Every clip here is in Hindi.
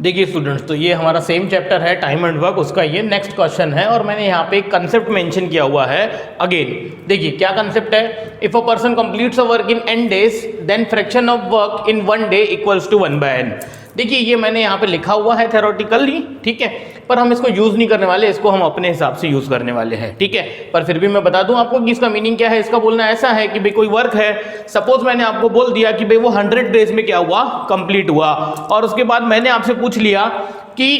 देखिए स्टूडेंट्स, तो ये हमारा सेम चैप्टर है टाइम एंड वर्क, उसका ये नेक्स्ट क्वेश्चन है और मैंने यहाँ पे एक कंसेप्ट मेंशन किया हुआ है। अगेन देखिए क्या कंसेप्ट है, if a person completes a work in n days then fraction of work in 1 day equals to 1/n। देखिए ये मैंने यहाँ पे लिखा हुआ है थ्योरेटिकली, ठीक है, पर हम इसको यूज़ नहीं करने वाले, इसको हम अपने हिसाब से यूज़ करने वाले हैं, ठीक है। पर फिर भी मैं बता दूं आपको कि इसका मीनिंग क्या है। इसका बोलना ऐसा है कि भाई कोई वर्क है, सपोज मैंने आपको बोल दिया कि भाई वो 100 डेज में क्या हुआ, कंप्लीट हुआ, और उसके बाद मैंने आपसे पूछ लिया कि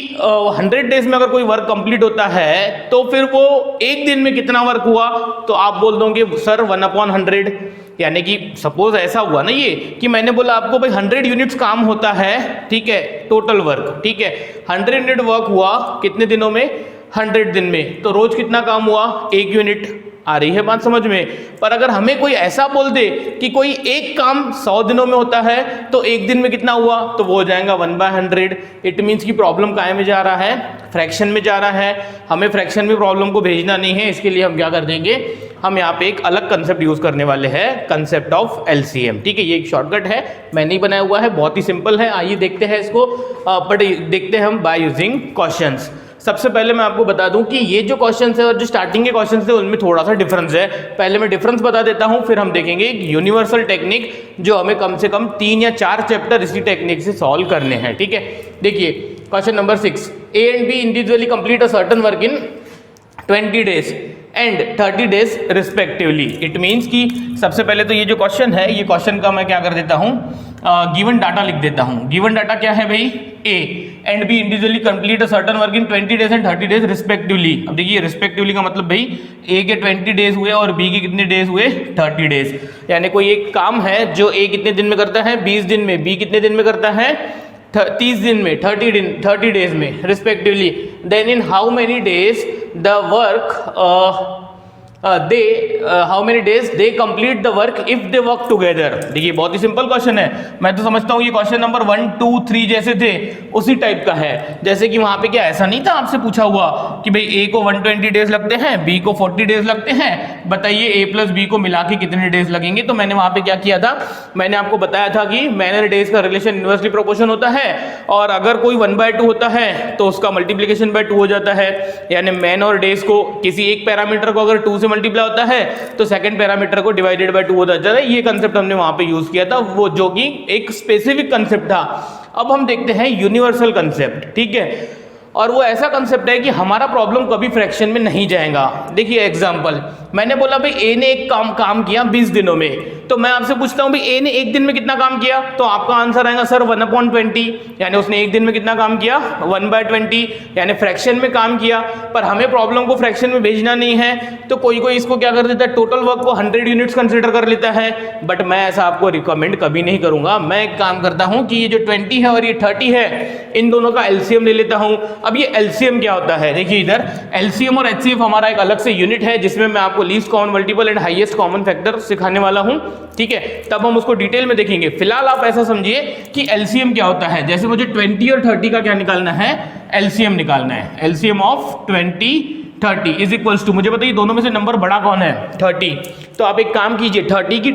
100 डेज में अगर कोई वर्क कंप्लीट होता है तो फिर वो एक दिन में कितना वर्क हुआ, तो आप बोल दोगे सर 1/100। यानी कि सपोज ऐसा हुआ ना ये कि मैंने बोला आपको भाई 100 यूनिट्स काम होता है, ठीक है, टोटल वर्क, ठीक है, 100 यूनिट वर्क हुआ कितने दिनों में, 100 दिन में, तो रोज कितना काम हुआ, 1 यूनिट। आ रही है बात समझ में। पर अगर हमें कोई ऐसा बोल दे कि कोई एक काम 100 दिनों में होता है तो एक दिन में कितना हुआ, तो वो हो जाएगा 1/100। इट मीन्स की प्रॉब्लम काय में जा रहा है, फ्रैक्शन में जा रहा है। हमें फ्रैक्शन में प्रॉब्लम को भेजना नहीं है, इसके लिए हम क्या कर देंगे, हम यहाँ पे एक अलग कंसेप्ट यूज करने वाले हैं, कंसेप्ट ऑफ एलसीएम, ठीक है। ये एक शॉर्टकट है, मैंने ही बनाया हुआ है, बहुत ही सिंपल है। आइए देखते हैं इसको, बट देखते हैं हम बाय यूजिंग क्वेश्चंस। सबसे पहले मैं आपको बता दूं कि ये जो क्वेश्चंस है और जो स्टार्टिंग के क्वेश्चंस थे उनमें थोड़ा सा डिफरेंस है। पहले मैं डिफरेंस बता देता हूं, फिर हम देखेंगे एक यूनिवर्सल टेक्निक जो हमें कम से कम 3 या 4 चैप्टर इसी टेक्निक से सॉल्व करने हैं, ठीक है। देखिए question number 6, A and B individually complete a certain work in 20 days and 30 days respectively. It means कि सबसे पहले तो ये जो क्वेश्चन है, ये क्वेश्चन का मैं क्या कर देता हूँ, गिवन डाटा लिख देता हूँ। गिवन डाटा क्या है भाई, A and B individually complete a certain work in 20 days and 30 days respectively. अब देखिए रिस्पेक्टिवली का मतलब भाई ए के 20 डेज हुए और बी के कितने डेज हुए, 30 डेज। यानी कोई एक काम है जो ए कितने दिन में करता है, 20 दिन में, बी कितने दिन में करता है, 30 दिन में, 30 डेज में respectively. Then in how many days the work how many days they complete the work if they work together. देखिए बहुत ही सिंपल क्वेश्चन है, मैं तो समझता हूँ ये क्वेश्चन नंबर 1, 2, 3 जैसे थे उसी टाइप का है। जैसे कि वहां पे क्या ऐसा नहीं था आपसे पूछा हुआ कि भाई ए को 120 डेज लगते हैं, बी को 40 डेज लगते हैं, बताइए ए प्लस बी को मिला के कितने डेज लगेंगे। तो मैंने वहां पे क्या किया था, मैंने आपको बताया था कि मैनर डेज का रिलेशन इनवर्सली प्रोपोर्शन होता है, और अगर कोई 1/2 होता है तो उसका मल्टीप्लीकेशन बाय 2 हो जाता है। यानी मैन और डेज को किसी एक पैरामीटर को अगर 2 से मल्टीप्लाई होता है तो सेकंड पैरामीटर को डिवाइडेड बाय 2 हो जाता है। ये कंसेप्ट हमने वहां पे यूज किया था, वो जो कि एक स्पेसिफिक कंसेप्ट था। अब हम देखते हैं यूनिवर्सल कंसेप्ट, ठीक है, और वो ऐसा कंसेप्ट है कि हमारा प्रॉब्लम कभी फ्रैक्शन में नहीं जाएगा। देखिए एग्जांपल, मैंने बोला भाई ए ने एक काम किया 20 दिनों में, तो मैं आपसे पूछता हूं भाई ए ने एक दिन में कितना काम किया, तो आपका आंसर आएगा सर 1/20। यानी उसने एक दिन में कितना काम किया, 1/20, यानी फ्रैक्शन में काम किया। पर हमें प्रॉब्लम को फ्रैक्शन में भेजना नहीं है, तो कोई इसको क्या कर देता है, टोटल वर्क को 100 यूनिट्स कंसिडर कर लेता है। बट मैं ऐसा आपको रिकमेंड कभी नहीं करूंगा। मैं एक काम करता हूं कि ये जो 20 है और ये 30 है, इन दोनों का एलसीएम ले लेता हूं। अब ये एलसीएम क्या होता है, देखिए इधर एलसीएम और एचसीएफ हमारा एक अलग से यूनिट है, जिसमें मैं आपको least common multiple and highest common factor सिखाने वाला हूं, ठीक है। तब हम उसको डिटेल में देखेंगे। फिलहाल आप ऐसा समझिए कि एलसीएम क्या होता है। जैसे मुझे 20 और 30 का क्या निकालना है, एलसीएम निकालना है। LCM of 20, 30 is equals to, मुझे बताइए दोनों में से नंबर बड़ा कौन है, 30। तो आप एक काम कीजिए, 30 की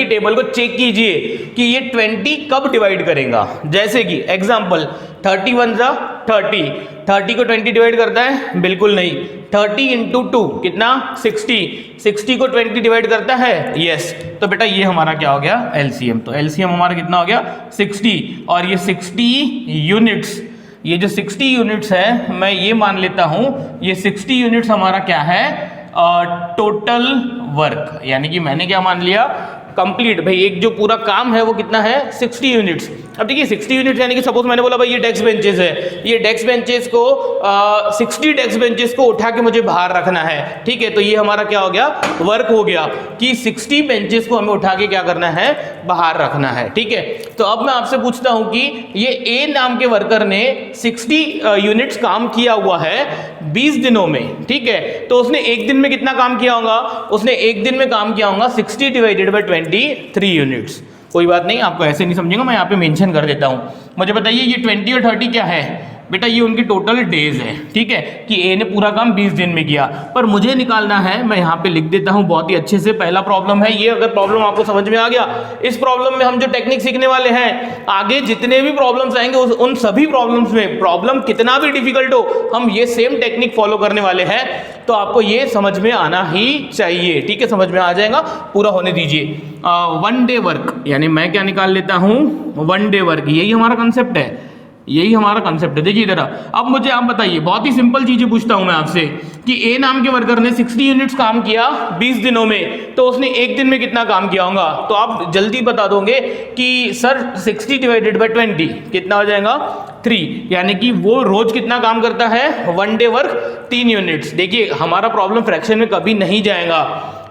टेबल को चेक कीजिए कि ये 20 कब डिवाइड करेगा। जैसे कि एग्जांपल 31 जा 30 को 20 डिवाइड करता है, बिल्कुल नहीं। 30 इंटू 2 कितना, 60 को 20 डिवाइड करता है, यस। तो बेटा ये हमारा क्या हो गया, एलसीएम। तो एलसीएम हमारा कितना हो गया, 60, और ये 60 यूनिट्स, ये जो 60 यूनिट्स है, मैं ये मान लेता हूं ये 60 यूनिट्स हमारा क्या है, टोटल वर्क। यानी कि मैंने क्या मान लिया, कंप्लीट। भाई एक जो पूरा काम है वो कितना है, 60 यूनिट्स। अब देखिए 60 यूनिट्स यानी कि सपोज मैंने बोला भाई ये डेस्क बेंचेस है, ये डेस्क बेंचेस को 60 डेस्क बेंचेस को उठा के मुझे बाहर रखना है, ठीक है। तो ये हमारा क्या हो गया, वर्क हो गया कि 60 बेंचेस को हमें उठा के क्या करना है, बाहर रखना है, ठीक है। तो अब मैं आपसे पूछता हूं कि ये ए नाम के वर्कर ने 60 यूनिट्स काम किया हुआ है 20 दिनों में, ठीक है। तो उसने एक दिन में कितना काम किया होगा, उसने एक दिन में काम किया होगा 60 डिवाइडेड बाय 23 यूनिट्स। कोई बात नहीं, आपको ऐसे नहीं समझेंगे, मैं यहाँ पे मेंशन कर देता हूँ। मुझे बताइए ये 20 और 30 क्या है, बेटा ये उनकी टोटल डेज है, ठीक है, कि ए ने पूरा काम 20 दिन में किया। पर मुझे निकालना है, मैं यहाँ पे लिख देता हूँ बहुत ही अच्छे से। पहला प्रॉब्लम है ये, अगर प्रॉब्लम आपको समझ में आ गया, इस प्रॉब्लम में हम जो टेक्निक सीखने वाले हैं, आगे जितने भी प्रॉब्लम्स आएंगे उन सभी प्रॉब्लम्स में, प्रॉब्लम कितना भी डिफिकल्ट हो, हम ये सेम टेक्निक फॉलो करने वाले हैं। तो आपको ये समझ में आना ही चाहिए, ठीक है, समझ में आ जाएगा, पूरा होने दीजिए। 1 डे वर्क, यानी मैं क्या निकाल लेता हूँ, 1 डे वर्क, यही हमारा कंसेप्ट है, यही हमारा कंसेप्ट है। देखिए इधर अब मुझे आप बताइए, बहुत ही सिंपल चीजें पूछता हूं मैं आपसे कि ए नाम के वर्कर ने 60 यूनिट्स काम किया 20 दिनों में, तो उसने एक दिन में कितना काम किया होगा? तो आप जल्दी बता दोगे कि सर 60 डिवाइडेड बाय 20 कितना हो जाएगा? 3, यानी कि वो रोज कितना काम करता है? 1 डे वर्क 3 यूनिट्स। देखिए हमारा प्रॉब्लम फ्रैक्शन में कभी नहीं जाएगा,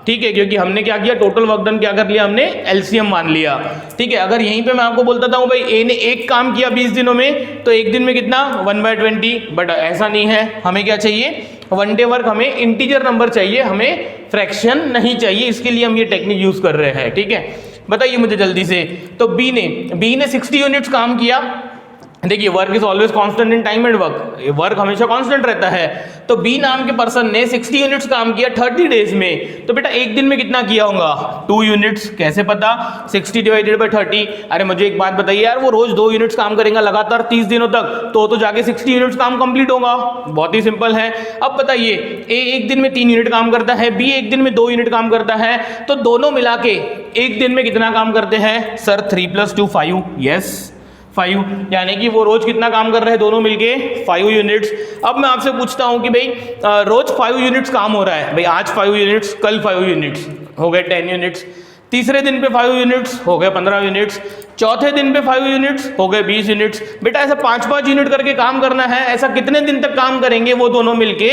ठीक है, क्योंकि हमने क्या किया, टोटल वर्क डन क्या कर लिया हमने, एलसीएम मान लिया, ठीक है। अगर यहीं पे मैं आपको बोलता हूं भाई ए ने एक काम किया 20 दिनों में, तो एक दिन में कितना, 1/20, बट ऐसा नहीं है, हमें क्या चाहिए, 1 डे वर्क, हमें इंटीजर नंबर चाहिए, हमें फ्रैक्शन नहीं चाहिए, इसके लिए हम ये टेक्निक यूज कर रहे हैं, ठीक है। बताइए मुझे जल्दी से, तो बी ने 60 यूनिट्स काम किया। देखिए work is always constant in time and work हमेशा कांस्टेंट रहता है। तो बी नाम के पर्सन ने 60 यूनिट्स काम किया 30 डेज में, तो बेटा एक दिन में कितना किया होगा? 2 यूनिट्स। कैसे पता? 60 डिवाइडेड बाय 30। अरे मुझे एक बात बताइए यार, वो रोज 2 यूनिट्स काम करेगा लगातार 30 दिनों तक, तो जाके 60 यूनिट्स काम कंप्लीट होगा। बहुत ही सिंपल है। अब बताइए ए एक दिन में 3 यूनिट काम करता है, बी एक दिन में 2 यूनिट काम करता है, तो दोनों मिला के एक दिन में कितना काम करते हैं? सर 3 + 2 5, यस 5, यानी कि वो रोज कितना काम कर रहे हैं दोनों मिलके? 5 यूनिट्स। अब मैं आपसे पूछता हूं कि भाई रोज 5 यूनिट्स काम हो रहा है, भाई आज 5 यूनिट्स, कल 5 यूनिट्स, हो गए 10 यूनिट्स, तीसरे दिन पे 5 यूनिट्स, हो गए 15 यूनिट्स, चौथे दिन पे 5 यूनिट्स, हो गए 20 यूनिट्स। बेटा ऐसा 5-5 यूनिट करके काम करना है। ऐसा कितने दिन तक काम करेंगे वो दोनों मिलके,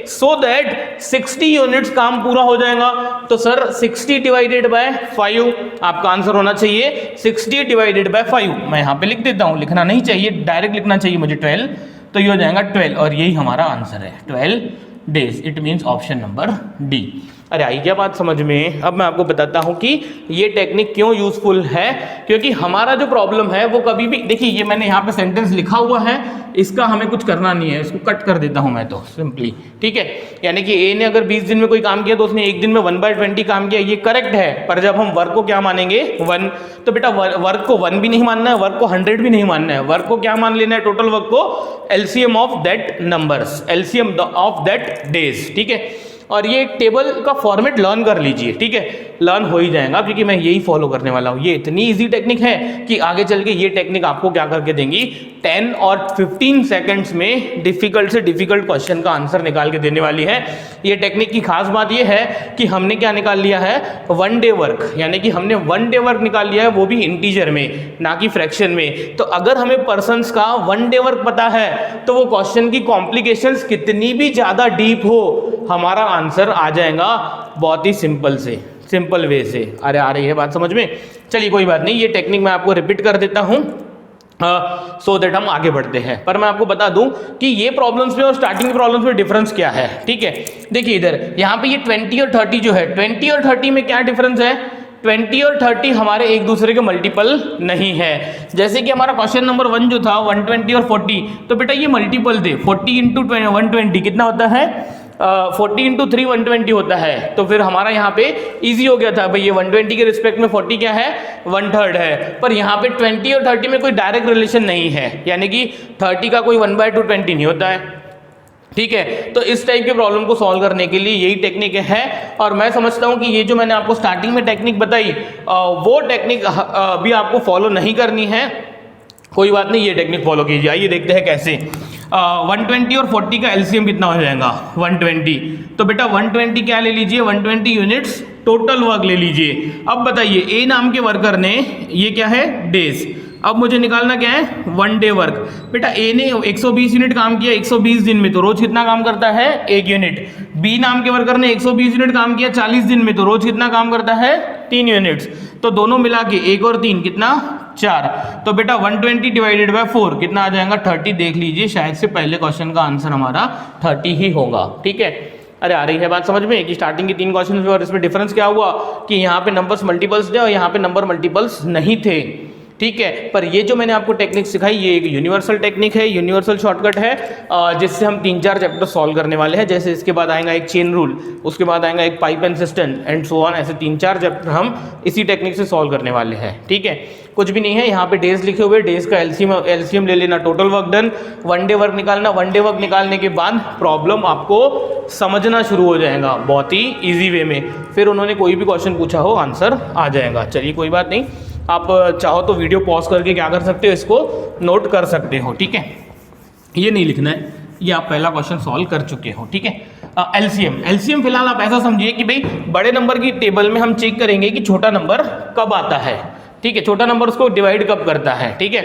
सो दैट 60 यूनिट्स काम पूरा हो जाएगा। तो सर 60 डिवाइडेड बाय 5 आपका आंसर होना चाहिए 60 डिवाइडेड बाय 5। मैं यहाँ पे लिख देता हूँ, लिखना नहीं चाहिए, डायरेक्ट लिखना चाहिए मुझे 12, तो ये हो जाएगा 12, और यही हमारा आंसर है 12 days. It means option number D. अरे आई क्या बात समझ में? अब मैं आपको बताता हूं कि ये टेक्निक क्यों यूजफुल है, क्योंकि हमारा जो प्रॉब्लम है वो कभी भी, देखिए ये मैंने यहाँ पे सेंटेंस लिखा हुआ है, इसका हमें कुछ करना नहीं है, इसको कट कर देता हूं मैं तो सिंपली, ठीक है। यानी कि ए ने अगर 20 दिन में कोई काम किया तो उसने एक दिन में 1/20 काम किया, ये करेक्ट है। पर जब हम वर्क को क्या मानेंगे? 1, तो बेटा वर्क को 1 भी नहीं मानना है, वर्क को 100 भी नहीं मानना है, वर्क को क्या मान लेना है? टोटल वर्क को LCM of that numbers, LCM of that days, ठीक है। और ये एक टेबल का फॉर्मेट लर्न कर लीजिए, ठीक है, लर्न हो ही जाएगा, क्योंकि मैं यही फॉलो करने वाला हूँ। ये इतनी इजी टेक्निक है कि आगे चल के ये टेक्निक आपको क्या करके देंगी, 10 और 15 सेकंड्स में डिफिकल्ट से डिफिकल्ट क्वेश्चन का आंसर निकाल के देने वाली है। ये टेक्निक की खास बात ये है कि हमने क्या निकाल लिया है? 1 डे वर्क, यानी कि हमने 1 डे वर्क निकाल लिया है, वो भी इंटीजर में, ना कि फ्रैक्शन में। तो अगर हमें पर्सन्स का 1 डे वर्क पता है, तो वो क्वेश्चन की कॉम्प्लिकेशंस कितनी भी ज्यादा डीप हो, हमारा आंसर आ जाएगा बहुत ही सिंपल वे से। अरे आ रही है बात समझ में? चलिए कोई बात नहीं, ये टेक्निक मैं आपको रिपीट कर देता हूं सो दैट हम आगे बढ़ते हैं। पर मैं आपको बता दूं कि ये प्रॉब्लम्स में और स्टार्टिंग की प्रॉब्लम्स में डिफरेंस क्या है, ठीक है। देखिए इधर यहाँ पे ये 20 और 30 जो है, 20 और 30 में क्या डिफरेंस है? 20 और 30 हमारे एक दूसरे के मल्टीपल नहीं है। जैसे कि हमारा क्वेश्चन नंबर 1 जो था 120 और 40, तो बेटा ये मल्टीपल थे, 40 × 120 कितना होता है? 40 × 3 120 होता है। तो फिर हमारा यहाँ पे इजी हो गया था भाई, ये 120 के रिस्पेक्ट में 40 क्या है? 1/3 है। पर यहाँ पे 20 और 30 में कोई डायरेक्ट रिलेशन नहीं है, यानी कि 30 का कोई 1/220 नहीं होता है, ठीक है। तो इस टाइप के प्रॉब्लम को सॉल्व करने के लिए यही टेक्निक है। और मैं समझता हूं कि ये जो मैंने आपको स्टार्टिंग में टेक्निक बताई, वो टेक्निक भी आपको फॉलो नहीं करनी है, कोई बात नहीं, ये टेक्निक फॉलो कीजिए। आइए देखते हैं कैसे। 120 और 40 का एलसीएम कितना हो जाएगा? 120। तो बेटा 120 क्या ले लीजिए? 120 यूनिट्स टोटल वर्क ले लीजिए। अब बताइए ए नाम के वर्कर ने, ये क्या है? डेज। अब मुझे निकालना क्या है? 1 डे वर्क। बेटा ए ने 120 यूनिट काम किया 120 दिन में, तो रोज कितना काम करता है? 1 यूनिट। बी नाम के वर्कर ने 120 यूनिट काम किया 40 दिन में, तो रोज कितना काम करता है? 3 यूनिट्स। तो दोनों मिला के 1 और 3 कितना? 4। तो बेटा 120 डिवाइडेड बाय 4 कितना आ जाएगा? 30। देख लीजिए, शायद से पहले क्वेश्चन का आंसर हमारा 30 ही होगा, ठीक है। अरे आ रही है बात समझ में कि स्टार्टिंग की 3 क्वेश्चन और इसमें डिफरेंस क्या हुआ कि यहाँ पे नंबर्स मल्टीपल्स थे और यहाँ पे नंबर मल्टीपल्स नहीं थे, ठीक है। पर ये जो मैंने आपको टेक्निक सिखाई ये एक यूनिवर्सल टेक्निक है, यूनिवर्सल शॉर्टकट है, जिससे हम 3-4 चैप्टर सॉल्व करने वाले हैं। जैसे इसके बाद आएगा एक चेन रूल, उसके बाद आएगा एक pipe and system and so on, ऐसे 3-4 चैप्टर हम इसी टेक्निक से सॉल्व करने वाले हैं, ठीक है। कुछ भी नहीं है, यहाँ पे डेज लिखे हुए, डेज का एलसीएम ले लेना, total work done, one day work निकालना, वन डे वर्क निकालने के बाद प्रॉब्लम आपको समझना शुरू हो जाएगा बहुत ही ईजी वे में, फिर उन्होंने कोई भी क्वेश्चन पूछा हो आंसर आ जाएगा। चलिए कोई बात नहीं, आप चाहो तो वीडियो पॉज करके क्या कर सकते हो, इसको नोट कर सकते हो, ठीक है। ये नहीं लिखना है, ये आप पहला क्वेश्चन सॉल्व कर चुके हो, ठीक है। एलसीएम फिलहाल आप ऐसा समझिए कि भाई बड़े नंबर की टेबल में हम चेक करेंगे कि छोटा नंबर कब आता है, ठीक है, छोटा नंबर उसको डिवाइड कब करता है, ठीक है।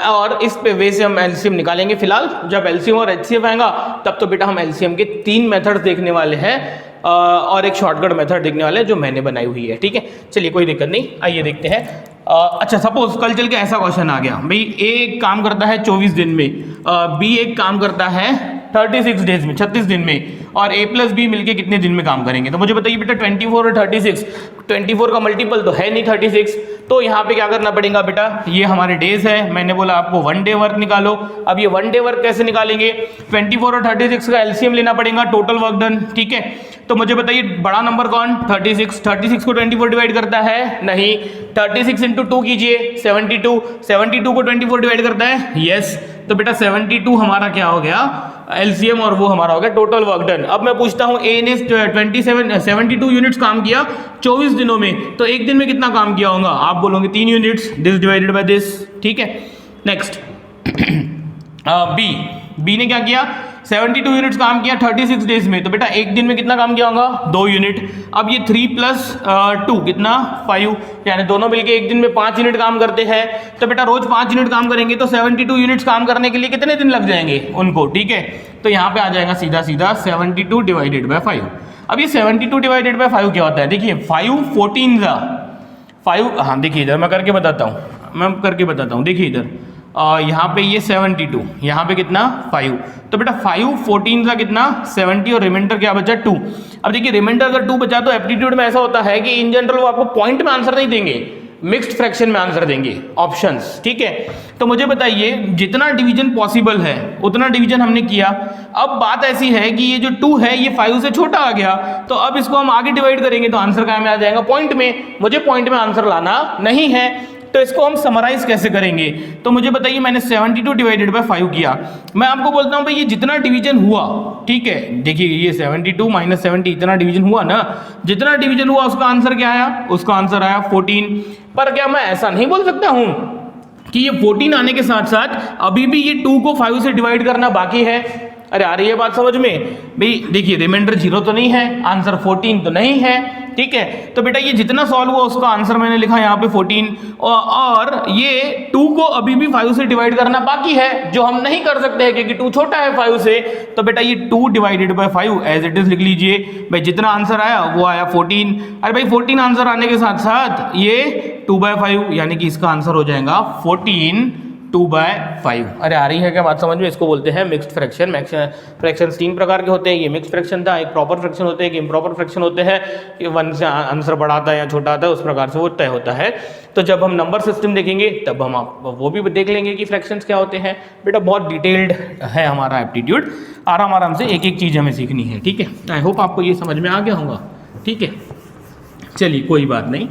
और इस पे वे से हम एलसीएम निकालेंगे। फिलहाल जब एलसीएम और एचसीएफ आएगा तब तो बेटा हम एलसीएम के 3 मेथड देखने वाले हैं और एक शॉर्टकट मेथड देखने वाले हैं जो मैंने बनाई हुई है, ठीक है। चलिए कोई दिक्कत नहीं, आइए देखते हैं। अच्छा सपोज कल चल के ऐसा क्वेश्चन आ गया, भाई ए एक काम करता है 24 दिन में, बी एक काम करता है 36 डेज में, 36 दिन में, और ए प्लस बी मिलके कितने दिन में काम करेंगे। तो मुझे बताइए बेटा 24 और 36, 24 का मल्टीपल तो है नहीं 36, तो यहाँ पे क्या करना पड़ेगा बेटा, ये हमारे डेज है, मैंने बोला आपको वन डे वर्क निकालो। अब ये वन डे वर्क कैसे निकालेंगे, 24 और 36 का एलसीएम लेना पड़ेगा, टोटल वर्क डन, ठीक है। तो मुझे बताइए बड़ा नंबर कौन, 36 को 24 डिवाइड करता है, नहीं, 36 इंटू 2 कीजिए 72 को 24 डिवाइड करता है, यस। तो बेटा 72 हमारा क्या हो गया एलसीएम, और वो हमारा हो गया टोटल वर्क डन। अब मैं पूछता हूँ ए ने 72 यूनिट्स काम किया 24 दिनों में, तो एक दिन में कितना काम किया होगा, आप बोलोगे 3 units, this divided by this, ठीक है। नेक्स्ट बी ने क्या किया, 72 यूनिट्स काम किया 36 डेज में, तो बेटा एक दिन में कितना काम किया होगा, 2 यूनिट। अब ये 3 + 2 कितना 5, यानी दोनों मिलके एक दिन में 5 यूनिट काम करते हैं। तो बेटा रोज 5 यूनिट काम करेंगे तो 72 यूनिट्स काम करने के लिए कितने दिन लग जाएंगे उनको, ठीक है। तो यहाँ पे आ जाएगा सीधा 72 डिवाइडेड बाय 5। अब ये 72 डिवाइडेड बाय 5 क्या होता है, देखिए 5 14 5, हाँ देखिए इधर मैं करके बताता हूँ, देखिए इधर यहाँ पे ये 72, यहाँ पे कितना 5, तो बेटा 5 14 का कितना 70 और रिमाइंडर क्या बचा 2। अब देखिए रिमाइंडर अगर 2 बचा तो एप्टीट्यूड में ऐसा होता है कि इन जनरल वो आपको पॉइंट में आंसर नहीं देंगे, मिक्स्ड फ्रैक्शन में आंसर देंगे, ऑप्शंस, ठीक है। तो मुझे बताइए जितना डिवीजन पॉसिबल है उतना डिवीजन हमने किया। अब बात ऐसी है कि ये जो 2 है ये 5 से छोटा आ गया, तो अब इसको हम आगे डिवाइड करेंगे तो आंसर कहाँ में आ जाएगा, पॉइंट में। मुझे पॉइंट में आंसर लाना नहीं है, तो इसको हम समराइज कैसे करेंगे। तो मुझे बताइए मैंने 72 डिवाइडेड बाय 5 किया, मैं आपको बोलता हूं भाई ये जितना डिवीजन हुआ, ठीक है, देखिए ये 72 - 70 इतना डिवीजन हुआ ना, जितना डिवीजन हुआ उसका आंसर क्या आया, उसका आंसर आया 14। पर क्या मैं ऐसा नहीं बोल सकता हूं कि ये 14 आने के साथ साथ अभी भी ये 2 को 5 से डिवाइड करना बाकी है। अरे आ रही है बात समझ में भाई, देखिए रिमाइंडर 0 तो नहीं है, आंसर 14 तो नहीं है, ठीक है। तो बेटा ये जितना सॉल्व हुआ उसका आंसर मैंने लिखा यहाँ पे 14, और ये 2 को अभी भी 5 से डिवाइड करना बाकी है, जो हम नहीं कर सकते हैं क्योंकि 2 छोटा है 5 से। तो बेटा ये 2 divided by 5 as it is लिख लीजिए भाई, जितना आंसर आया वो आया 14। अरे भाई 14 आंसर आने के साथ साथ ये 2/5, यानी कि इसका आंसर हो जाएगा 14 2/5। अरे आ रही है क्या बात समझ में, इसको बोलते हैं मिक्स्ड फ्रैक्शन। फ्रैक्शन 3 प्रकार के होते हैं, ये मिक्स्ड फ्रैक्शन था, एक प्रॉपर फ्रैक्शन होते हैं, एक इम्प्रॉपर फ्रैक्शन होते हैं, कि 1 से आंसर बड़ा आता है या छोटा आता है, उस प्रकार से वो तय होता है। तो जब हम नंबर सिस्टम देखेंगे तब हम वो भी देख लेंगे कि फ्रैक्शंस क्या होते हैं। बेटा बहुत डिटेल्ड है हमारा एप्टीट्यूड, आराम से एक एक चीज़ हमें सीखनी है, ठीक है। आई होप आपको ये समझ में आ गया होगा, ठीक है। चलिए कोई बात नहीं,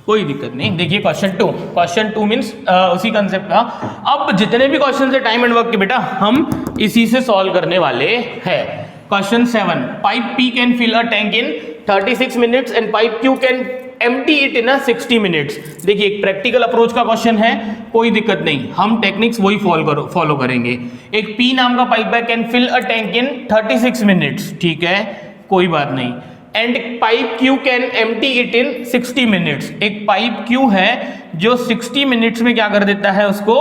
कोई दिक्कत नहीं। देखिए क्वेश्चन 2 मीन्स उसी कंसेप्ट का। अब जितने भी क्वेश्चन है टाइम एंड वर्क के बेटा हम इसी से सॉल्व करने वाले हैं। Question 7, pipe P can fill a tank in 36 minutes and pipe Q can empty it in 60 minutes. देखिए एक प्रैक्टिकल अप्रोच का क्वेश्चन है, कोई दिक्कत नहीं, हम टेक्निक्स वही फॉलो करेंगे। एक P नाम का पाइप है can fill a tank in 36 minutes, ठीक है, कोई बात नहीं। And pipe Q can empty it in 60 minutes. एक पाइप Q है जो 60 मिनट्स में क्या कर देता है, उसको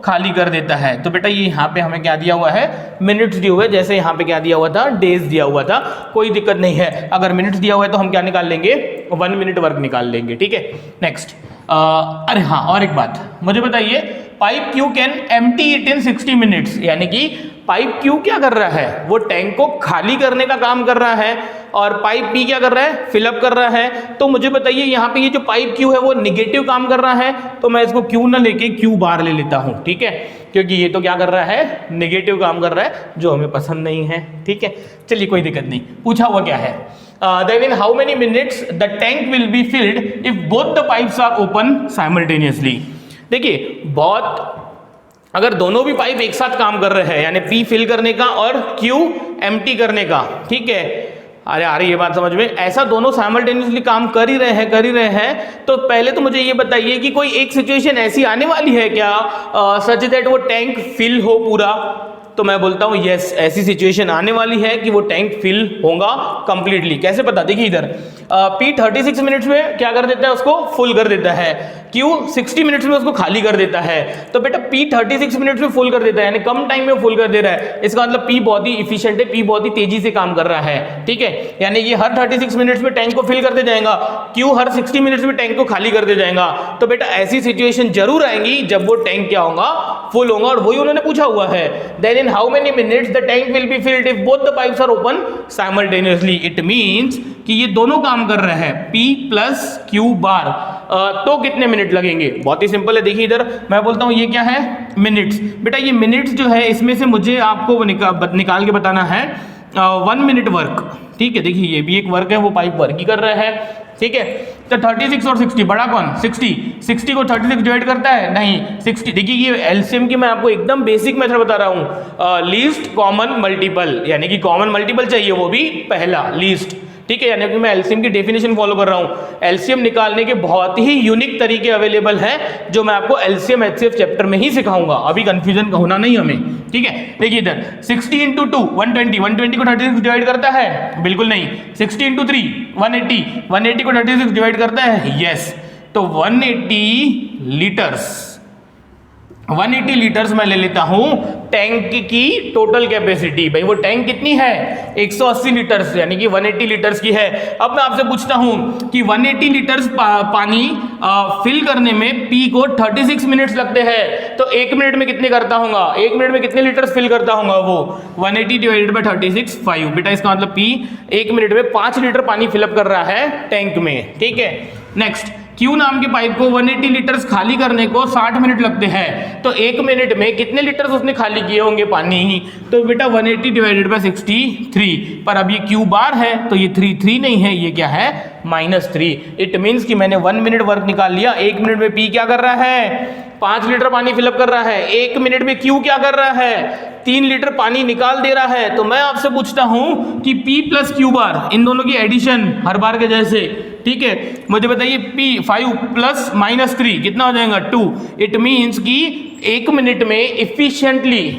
खाली कर देता है। तो बेटा ये यहाँ पे हमें क्या दिया हुआ है, मिनट्स दिए हुए, जैसे यहाँ पे क्या दिया हुआ था, डेज दिया हुआ था, कोई दिक्कत नहीं है। अगर मिनट्स दिया हुआ है तो हम क्या निकाल लेंगे, 1 मिनट वर्क निकाल लेंगे, ठीक है। नेक्स्ट अरे हाँ और एक बात मुझे बताइए, pipe Q can empty it in 60 minutes, यानी कि पाइप Q क्या कर रहा है, वो टैंक को खाली करने का काम कर रहा है। और पाइप पी क्या कर रहा है, फिलअप कर रहा है। तो मुझे बताइए यहाँ पे ये जो पाइप क्यू है वो निगेटिव काम कर रहा है, तो मैं इसको क्यू ना लेके क्यू बार ले लेता हूँ, ठीक है, क्योंकि ये तो क्या कर रहा है, निगेटिव काम कर रहा है, जो हमें पसंद नहीं है, ठीक है। चलिए कोई दिक्कत नहीं। पूछा हुआ क्या है, then in how many minutes the tank will be filled if both the pipes are open simultaneously। देखिए अगर दोनों भी पाइप एक साथ काम कर रहे हैं, यानी पी फिल करने का और क्यू एम्प्टी करने का, ठीक है, अरे आ रही है बात समझ में, ऐसा दोनों साइमल्टेनियसली काम कर ही रहे हैं, तो पहले तो मुझे ये बताइए कि कोई एक सिचुएशन ऐसी आने वाली है क्या सच दैट वो टैंक फिल हो पूरा। तो मैं बोलता हूँ यस, ऐसी सिचुएशन आने वाली है कि वो टैंक फिल होगा कंप्लीटली। कैसे पता, देखिए इधर पी 36 मिनट्स में क्या कर देता है, उसको फुल कर देता है, क्यू 60 मिनट्स में उसको खाली कर देता है। तो बेटा पी 36 मिनट्स में फुल कर देता है, यानी कम टाइम में फुल कर दे रहा है, इसका मतलब पी बहुत ही इफिशिएंट है, पी बहुत ही तेजी से काम कर रहा है, ठीक है, यानी ये हर 36 मिनट्स में टैंक को फिल करते जाएगा, क्यू हर 60 मिनट्स में टैंक को खाली कर दे जाएगा। तो बेटा ऐसी सिचुएशन जरूर आएंगी जब वो टैंक क्या होगा, फुल होगा, और वही उन्होंने पूछा हुआ है। Then in how many minutes the tank will be filled if both the pipes are open simultaneously. It means कि ये दोनों काम कर रहे हैं, P प्लस क्यू बार, तो कितने मिनट लगेंगे। बहुत ही सिंपल है, देखिए इधर मैं बोलता हूँ ये क्या है, मिनट्स। बेटा ये मिनट्स जो है इसमें से मुझे आपको निकाल के बताना है 1 मिनट वर्क, ठीक है। देखिए ये भी एक वर्क है, वो पाइप वर्क ही कर रहा है, ठीक है। तो 36 और 60, बड़ा कौन, 60 को 36 डिवाइड करता है, नहीं 60। देखिए ये एलसीएम की मैं आपको एकदम बेसिक मेथड बता रहा हूँ, लीस्ट कॉमन मल्टीपल, यानी कि कॉमन मल्टीपल चाहिए, वो भी पहला लीस्ट, ठीक है, यानी कि मैं एलसीएम की डेफिनेशन फॉलो कर रहा हूँ। एलसीएम निकालने के बहुत ही यूनिक तरीके अवेलेबल हैं, जो मैं आपको एलसीएम एचसीएफ चैप्टर में ही सिखाऊंगा, अभी कंफ्यूजन होना नहीं हमें, ठीक है। देखिए इधर 60 इंटू 2 120 को 36 डिवाइड करता है, बिल्कुल नहीं। 60 इंटू 3 180 को 36 डिवाइड करता है, यस। तो 180 लीटर्स मैं ले लेता हूं टैंक की टोटल कैपेसिटी। भाई वो टैंक कितनी है, 180 लीटर्स, यानी कि 180 लीटर्स की है। अब मैं आपसे पूछता हूं कि 180 लीटर्स पानी फिल करने में पी को 36 मिनट्स लगते हैं, तो 1 मिनट में कितने करता होगा, 1 मिनट में कितने लीटर्स फिल करता होगा वो, 180 डिवाइडेड बाय 36 5। बेटा इसका मतलब पी 1 मिनट में 5 लीटर पानी फिलअप कर रहा है टैंक में, ठीक है। नेक्स्ट, क्यू नाम के पाइप को 180 लीटर्स खाली करने को 60 मिनट लगते हैं, तो 1 मिनट में कितने लीटर्स उसने खाली किए होंगे पानी, तो बेटा 180 डिवाइडेड बाय 63। पर अब ये क्यू बार है, तो ये 3 नहीं है, ये क्या है, -3। इट मीन्स कि मैंने 1 मिनट वर्क निकाल लिया। 1 मिनट में पी क्या कर रहा है, 5 लीटर पानी फिलअप कर रहा है। 1 मिनट में क्यू क्या कर रहा है, 3 लीटर पानी निकाल दे रहा है। तो मैं आपसे पूछता हूं कि P प्लस क्यू बार, इन दोनों की एडिशन हर बार के जैसे, ठीक है, मुझे बताइए P 5 प्लस -3 कितना हो जाएगा, 2। इट मीन्स कि 1 मिनट में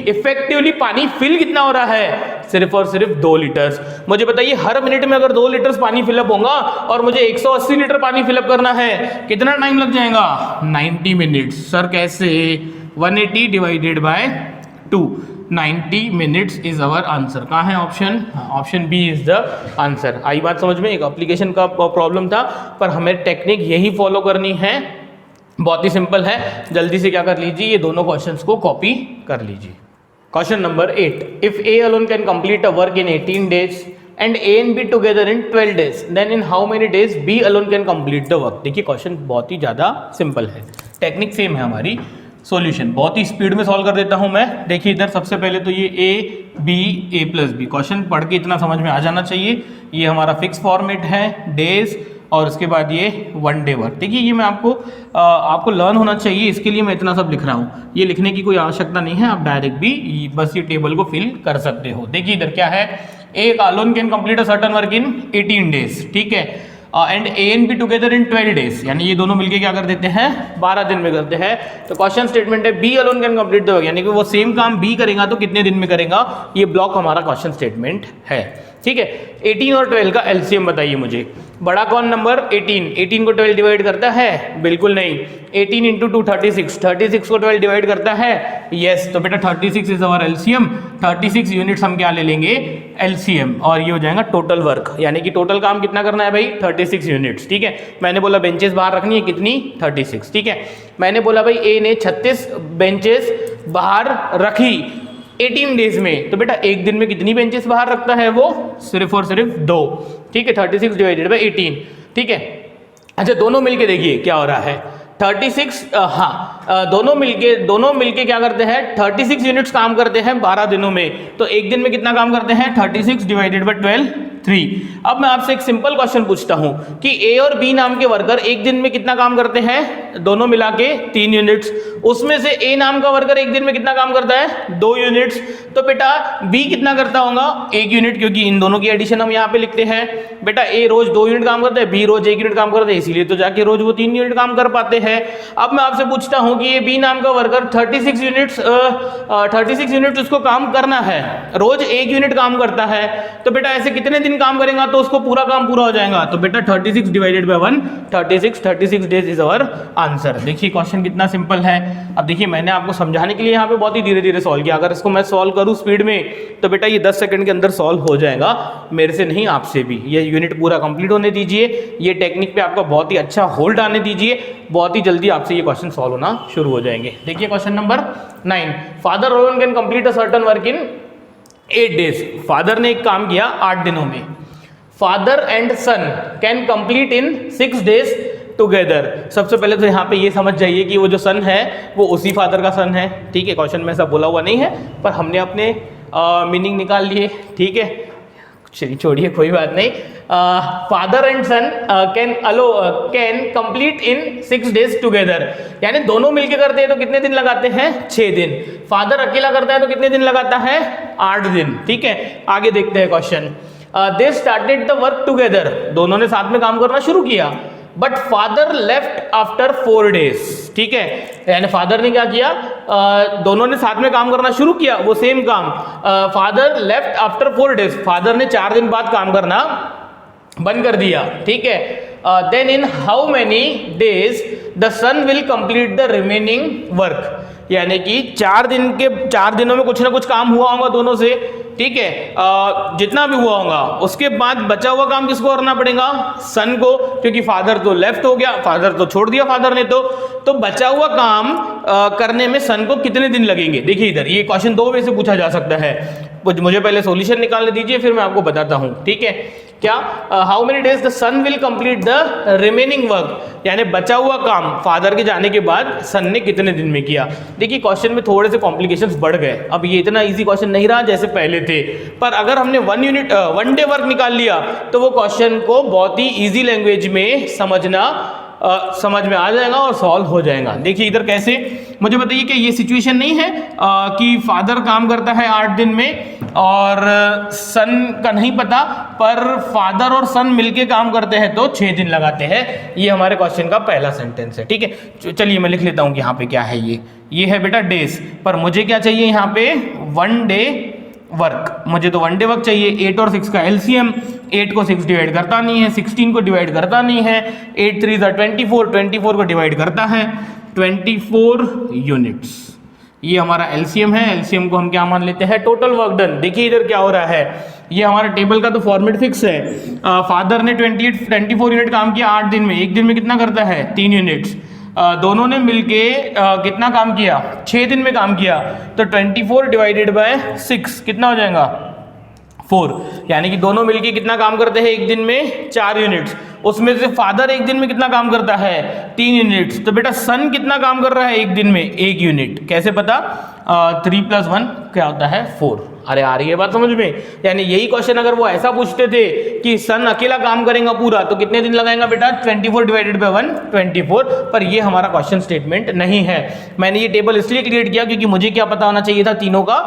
इफेक्टिवली पानी फिल कितना हो रहा है, सिर्फ और सिर्फ 2 लीटर्स। मुझे बताइए हर मिनट में अगर 2 लीटर्स पानी फिलअप होगा और मुझे 180 लीटर पानी फिलअप करना है, कितना टाइम लग जाएगा, 90 मिनट्स। सर कैसे, 180 divided by 2, 90 minutes is our answer. कहाँ है option, option B is the answer. आई बात समझ में, एक एप्लीकेशन का प्रॉब्लम था, पर हमें टेक्निक यही फॉलो करनी है, बहुत ही सिंपल है। जल्दी से क्या कर लीजिए, ये दोनों क्वेश्चंस को कॉपी कर लीजिए। Question number 8, if A alone can complete a work in 18 days and A and B together in 12 days, then in how many days B alone can complete the work। देखिए क्वेश्चन बहुत ही ज़्यादा सिंपल है, टेक्निक सेम है हमारी, सॉल्यूशन बहुत ही स्पीड में सॉल्व कर देता हूं मैं। देखिए इधर सबसे पहले तो ये A प्लस बी, क्वेश्चन पढ़ के इतना समझ में आ जाना चाहिए। ये हमारा फिक्स फॉर्मेट है, डेज, और उसके बाद ये 1 डे वर्क। देखिए ये मैं आपको लर्न होना चाहिए, इसके लिए मैं इतना सब लिख रहा हूँ। ये लिखने की कोई आवश्यकता नहीं है, आप डायरेक्ट भी बस ये टेबल को फिल कर सकते हो। देखिए इधर क्या है, एक alone can complete a certain work in 18 days, ठीक है, and A and be together in 12 days, यानी ये दोनों मिलके क्या कर देते हैं, 12 दिन में करते हैं। तो क्वेश्चन स्टेटमेंट है B alone can complete the work, यानी कि वो सेम काम बी करेगा तो कितने दिन में करेगा, ये ब्लॉक हमारा क्वेश्चन स्टेटमेंट है, ठीक है। 18 और 12 का एलसीएम बताइए मुझे। बड़ा कौन नंबर, 18 को 12 डिवाइड करता है, बिल्कुल नहीं। 18 इंटू 2 36 को 12 डिवाइड करता है, यस। तो बेटा 36 इज अवर एलसीएम, 36 यूनिट्स हम क्या ले लेंगे, एलसीएम, और ये हो जाएगा टोटल वर्क, यानी कि टोटल काम कितना करना है भाई, 36 यूनिट्स, ठीक है। मैंने बोला बेंचेस बाहर रखनी है, कितनी, 36, ठीक है। मैंने बोला भाई ए ने 36 बेंचेस बाहर रखी, 18 डेज में, तो बेटा एक दिन में कितनी बेंचेस बाहर रखता है वो? सिर्फ और सिर्फ 2, ठीक है, 36 डिवाइडेड बाई 18, ठीक है। अच्छा दोनों मिलके देखिए क्या हो रहा है, 36 दोनों मिलके क्या करते हैं, 36 यूनिट्स काम करते हैं 12 दिनों में, तो एक दिन में कितना काम करते हैं? 36 डिवाइडेड बाई 12, 3। अब मैं आपसे एक सिंपल क्वेश्चन पूछता हूं कि ए और बी नाम के वर्कर एक दिन में कितना काम करते हैं? दोनों मिला के 3 यूनिट्स। उसमें से ए नाम का वर्कर एक दिन में कितना काम करता है? 2 यूनिट्स। तो बेटा बी कितना करता होगा? 1 यूनिट, क्योंकि इन दोनों की एडिशन हम यहाँ पे लिखते हैं। बेटा ए रोज 2 यूनिट काम करता है, बी रोज 1 यूनिट काम करता है, इसीलिए तो जाके रोज वो 3 यूनिट काम कर पाते हैं। अब मैं आपसे पूछता हूं कि ये बी नाम का वर्कर 36 यूनिट्स उसको काम करना है, रोज 1 यूनिट काम करता है, तो बेटा ऐसे कितने दिन काम करेगा तो उसको पूरा काम पूरा हो जाएगा? तो बेटा 36 divided by 1, 36 days is our answer. देखिए क्वेश्चन कितना सिंपल है। अब देखिए मैंने आपको समझाने के लिए यहाँ पे बहुत ही धीरे धीरे सॉल्व किया, अगर इसको मैं सॉल्व करूँ स्पीड में तो बेटा ये 10 सेकंड के अंदर सॉल्व हो जाएगा, मेरे से नहीं आपसे भी। ये यूनिट पूरा कंप्लीट होने दीजिए, ये टेक्निक पे आपका बहुत ही अच्छा होल्ड आने दीजिए, बहुत ही जल्दी आपसे ये क्वेश्चन सॉल्व होना शुरू हो जाएंगे। देखिए question number 9, father Rohan can complete a certain work in 8 days. Father ने एक काम किया 8 दिनों में। Father and son can complete in 6 days together. सबसे पहले तो यहाँ पे ये समझ जाइए कि वो जो सन है वो उसी फादर का सन है, ठीक है। क्वेश्चन में ऐसा बोला हुआ नहीं है, पर हमने अपने मीनिंग निकाल लिए, ठीक है। चलिए छोड़िए, कोई बात नहीं। Father and son can complete in 6 days together, यानी दोनों मिलके करते हैं तो कितने दिन लगाते हैं? 6 दिन। फादर अकेला करता है तो कितने दिन लगाता है? 8 दिन, ठीक है। आगे देखते हैं question. They started the work together, दोनों ने साथ में काम करना शुरू किया, but father left after 4 days, ठीक है। यानी फादर ने क्या किया, दोनों ने साथ में काम करना शुरू किया, वो सेम काम, father left after 4 days, father ने 4 दिन बाद काम करना बंद कर दिया, ठीक है। Then in how many days the son will complete the remaining work, यानी कि 4 दिनों में कुछ ना कुछ काम हुआ होगा दोनों से, ठीक है। जितना भी हुआ होगा उसके बाद बचा हुआ काम किसको करना पड़ेगा? सन को, क्योंकि फादर तो लेफ्ट हो गया, फादर तो छोड़ दिया फादर ने, तो बचा हुआ काम करने में सन को कितने दिन लगेंगे? देखिए इधर ये क्वेश्चन 2 वे से पूछा जा सकता है, मुझे पहले सॉल्यूशन निकालने दीजिए फिर मैं आपको बताता हूं, ठीक है। क्या how many days the son will complete the remaining work, यानी बचा हुआ काम फादर के जाने के बाद सन ने कितने दिन में किया। देखिए क्वेश्चन में थोड़े से कॉम्प्लिकेशंस बढ़ गए, अब ये इतना इजी क्वेश्चन नहीं रहा जैसे पहले थे, पर अगर हमने 1 डे वर्क निकाल लिया तो वो क्वेश्चन को बहुत ही इजी लैंग्वेज में समझ में आ जाएगा और सॉल्व हो जाएगा। देखिए इधर कैसे, मुझे बताइए कि ये सिचुएशन नहीं है कि फादर काम करता है 8 दिन में और सन का नहीं पता, पर फादर और सन मिलके काम करते हैं तो 6 दिन लगाते हैं। ये हमारे क्वेश्चन का पहला सेंटेंस है, ठीक है। चलिए मैं लिख लेता हूँ कि यहाँ पे क्या है, ये है बेटा डेज, पर मुझे क्या चाहिए यहाँ पे? 1 डे वर्क, मुझे तो 1 डे वर्क चाहिए। 8 और 6 का एलसीएम, 8 को 6 डिवाइड करता नहीं है, 16 को डिवाइड करता नहीं है, 8 3 24, 24 को डिवाइड करता है 24 यूनिट्स। ये हमारा एलसीएम है, एलसीएम को हम क्या मान लेते हैं? Total work done. देखिए इधर क्या हो रहा है, ये हमारा टेबल का तो फॉर्मेट फिक्स है। फादर ने 24 यूनिट काम किया 8 दिन में, एक दिन में कितना करता है? 3 यूनिट्स। दोनों ने मिलके कितना काम किया? 6 दिन में काम किया, तो 24 डिवाइडेड बाय 6 कितना हो जाएगा? 4। यानी कि दोनों मिलके कितना काम करते हैं एक दिन में? 4 यूनिट्स। उसमें से फादर एक दिन में कितना काम करता है? 3 यूनिट्स। तो बेटा सन कितना काम कर रहा है एक दिन में? 1 यूनिट। कैसे पता? 3 + 1 क्या होता है? 4। अरे आ रही है बात समझ में? यानी यही क्वेश्चन अगर वो ऐसा पूछते थे कि सन अकेला काम करेगा पूरा तो कितने दिन लगाएगा बेटा? 24 डिवाइडेड बाय 1, 24। पर ये हमारा क्वेश्चन स्टेटमेंट नहीं है। मैंने ये टेबल इसलिए क्रिएट किया क्योंकि मुझे क्या पता होना चाहिए था तीनों का,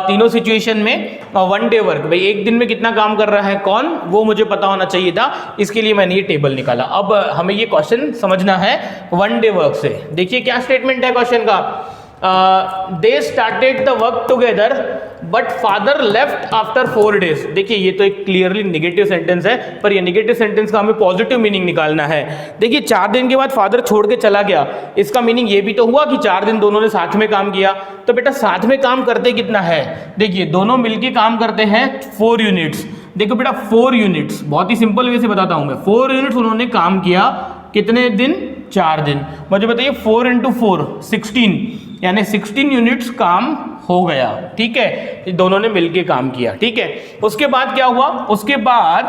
तीनों सिचुएशन में 1 डे वर्क, भाई एक दिन में कितना काम कर रहा है कौन, वो मुझे पता होना चाहिए था, इसके लिए मैंने ये टेबल निकाला। अब हमें ये क्वेश्चन समझना है 1 डे वर्क से। देखिए क्या स्टेटमेंट है क्वेश्चन का, they started the work together but father left after 4 days. देखिए ये तो एक क्लियरली नेगेटिव सेंटेंस है, पर ये नेगेटिव सेंटेंस का हमें पॉजिटिव मीनिंग निकालना है। देखिए 4 दिन के बाद फादर छोड़ के चला गया, इसका मीनिंग ये भी तो हुआ कि 4 दिन दोनों ने साथ में काम किया। तो बेटा साथ में काम करते कितना है? देखिए दोनों मिलके काम करते हैं 4 यूनिट्स। देखो बेटा 4 यूनिट्स, बहुत ही सिंपल वे से बताता हूं मैं। 4 यूनिट्स उन्होंने काम किया, कितने दिन? 4 दिन। मुझे बताइए 4 × 4 16, यानी 16 यूनिट्स काम हो गया, ठीक है, ये दोनों ने मिलके काम किया, ठीक है। उसके बाद क्या हुआ, उसके बाद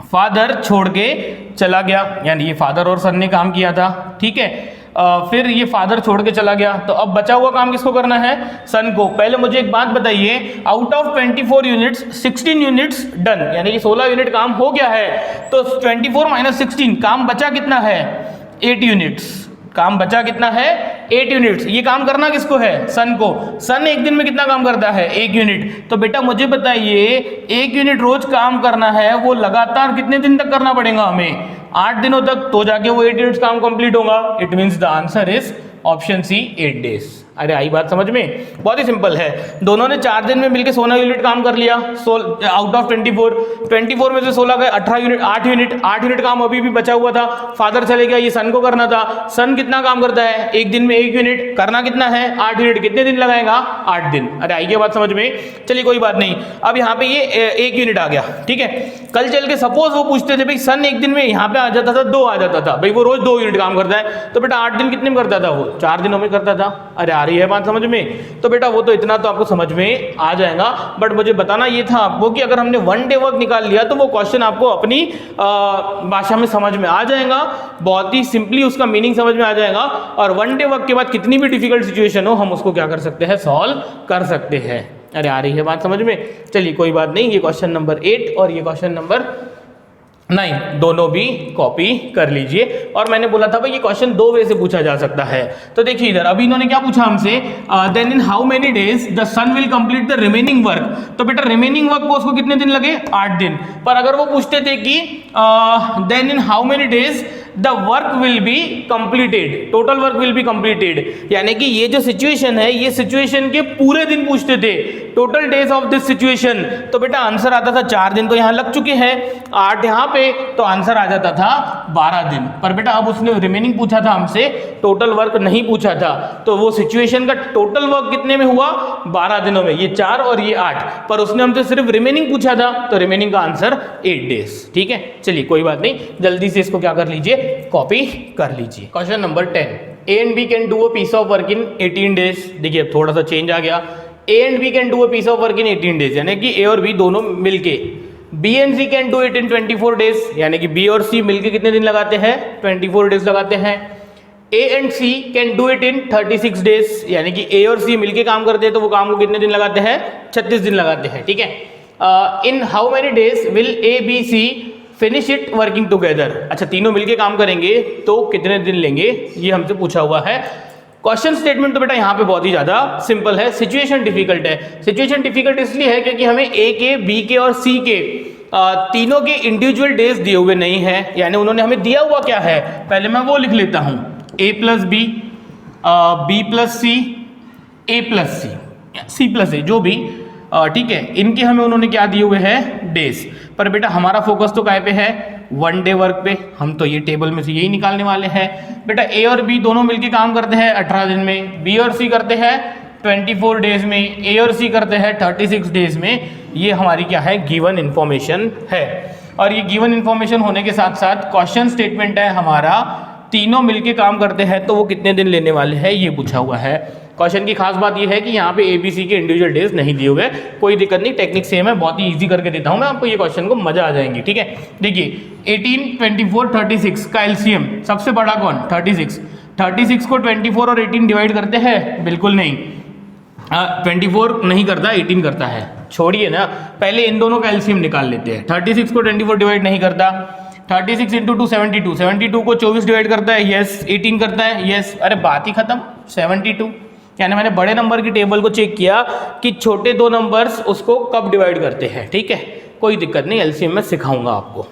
फादर छोड़ के चला गया, यानी ये फादर और सन ने काम किया था, ठीक है। फिर ये फादर छोड़ के चला गया, तो अब बचा हुआ काम किसको करना है, सन को। पहले मुझे एक बात बताइए, out of 24 units 16 units done, यानी कि 16 यूनिट काम हो गया है, तो 24 माइनस 16 काम बचा कितना है, 8 यूनिट्स। काम बचा कितना है, 8 यूनिट्स। ये काम करना किसको है, सन को। सन एक दिन में कितना काम करता है, 1 यूनिट। तो बेटा मुझे बताइए 1 यूनिट रोज काम करना है, वो लगातार कितने दिन तक करना पड़ेगा हमें, 8 दिनों तक, तो जाके वो 8 यूनिट्स काम कंप्लीट होगा। It means the answer is option C, 8 days. अरे आई बात समझ में, बहुत ही सिंपल है। दोनों ने 4 दिन में मिलकर 16 यूनिट काम कर लिया, आउट ऑफ 24 में से 16 गए, 18 यूनिट, 8 यूनिट काम अभी भी बचा हुआ था। फादर चले गया, ये सन को करना था। सन कितना काम करता है, एक दिन में 1 यूनिट, करना कितना है, 8 यूनिट। कितने दिन लगाएगा, 8 दिन। अरे आई बात समझ में, चलिए कोई बात नहीं। अब यहाँ पे ये 1 यूनिट आ गया, ठीक है। कल चल के सपोज वो पूछते थे भाई सन एक दिन में यहाँ पे आ जाता था 2 आ जाता था, भाई वो रोज 2 यूनिट काम करता है, तो बेटा 8 दिन कितने में करता था, वो 4 दिनों में करता था। अरे आ रही है बात समझ में, तो बेटा वो तो इतना तो आपको समझ में आ जाएगा। बट मुझे बताना ये था आपको कि अगर हमने 1 डे वर्क निकाल लिया तो वो क्वेश्चन आपको अपनी भाषा में समझ में आ जाएगा, बहुत ही सिंपली उसका मीनिंग समझ में आ जाएगा। और 1 डे वर्क के बाद कितनी भी डिफिकल्ट सिचुएशन हो, हम उसको क्या कर सकते हैं, सॉल्व कर सकते हैं। अरे आ रही है बात समझ में, चलिए कोई बात नहीं। ये क्वेश्चन नंबर 8 और ये क्वेश्चन नंबर 9 दोनों भी कॉपी कर लीजिए। और मैंने बोला था भाई ये क्वेश्चन 2 वे से पूछा जा सकता है। तो देखिए इधर अभी इन्होंने क्या पूछा हमसे, then in how many days the son will complete the remaining work. तो बेटा रिमेनिंग वर्क को उसको कितने दिन लगे, 8 दिन। पर अगर वो पूछते थे कि then in how many days the work will be completed, total work will be completed, यानी कि ये जो सिचुएशन है, ये सिचुएशन के पूरे दिन पूछते थे, total days of this situation. तो बेटा आंसर आता था 4 दिन, तो यहाँ लग चुके हैं 8 यहाँ पे, तो आंसर आ जाता था 12 दिन। पर बेटा अब उसने रिमेनिंग पूछा था हमसे, टोटल वर्क नहीं पूछा था, तो वो सिचुएशन का टोटल वर्क कितने में हुआ, 12 दिनों में, ये 4 और ये 8। पर उसने हमसे सिर्फ रिमेनिंग पूछा था, तो रिमेनिंग का आंसर 8 डेज, ठीक है। चलिए कोई बात नहीं, जल्दी से इसको क्या कर लीजिए, कॉपी कर लीजिए। Question number 10, A and B can do a piece of work in 18 days. देखिए अब थोड़ा सा चेंज आ गया, A and B can do a piece of work in 18 days, यानी कि ए और बी दोनों मिलके। B and C can do it in 24 days, यानी कि बी और सी मिलके कितने दिन लगाते हैं, 24 डेज लगाते हैं। A and C can do it in 36 days, यानी कि ए और सी मिलके काम करते हैं, तो वो काम को कितने दिन लगाते हैं, 36 दिन लगाते हैं, ठीक है। In how many days will A B C finish it working together. अच्छा तीनों मिलके काम करेंगे तो कितने दिन लेंगे, ये हमसे पूछा हुआ है। क्वेश्चन स्टेटमेंट तो बेटा यहाँ पे बहुत ही ज़्यादा सिंपल है, सिचुएशन डिफिकल्ट है। सिचुएशन डिफिकल्ट इसलिए है क्योंकि हमें ए के, बी के और सी के तीनों के इंडिविजुअल डेज दिए हुए नहीं है, यानी उन्होंने हमें दिया हुआ क्या है, पहले मैं वो लिख लेता हूँ, ए प्लस बी, बी प्लस सी, ए प्लस सी, सी प्लस ए, जो भी, ठीक है, इनके हमें उन्होंने क्या दिए हुए हैं, डेज। पर बेटा हमारा फोकस तो काय पे है, 1 डे वर्क पे, हम तो ये टेबल में से यही निकालने वाले हैं। बेटा ए और बी दोनों मिलके काम करते हैं 18 दिन में, बी और सी करते हैं 24 डेज में, ए और सी करते हैं 36 डेज में। ये हमारी क्या है, गिवन इन्फॉर्मेशन है। और ये गिवन इन्फॉर्मेशन होने के साथ साथ क्वेश्चन स्टेटमेंट है हमारा, तीनों मिलके काम करते हैं तो वो कितने दिन लेने वाले हैं, ये पूछा हुआ है। क्वेश्चन की खास बात ये है कि यहाँ पे ए बी सी के इंडिविजुअल डेज नहीं दिए हुए, कोई दिक्कत नहीं, टेक्निक सेम है, बहुत ही इजी करके देता हूँ मैं आपको, ये क्वेश्चन को मजा आ जाएंगी, ठीक है। देखिए 18, 24, 36 का एलसीएम सबसे बड़ा कौन, 36 को 24 और 18 डिवाइड करते हैं, बिल्कुल नहीं, 24 नहीं करता, 18 करता है, छोड़िए ना, पहले इन दोनों का एलसीएम निकाल लेते हैं। 36 को 24 डिवाइड नहीं करता, 36 इंटू 2 72, 72 को 24 डिवाइड करता है, यस। 18 करता है, यस। अरे बात ही खत्म, 72। यानी मैंने बड़े नंबर की टेबल को चेक किया कि छोटे 2 नंबर्स उसको कब डिवाइड करते हैं, ठीक है, कोई दिक्कत नहीं, एलसीएम में सिखाऊंगा आपको।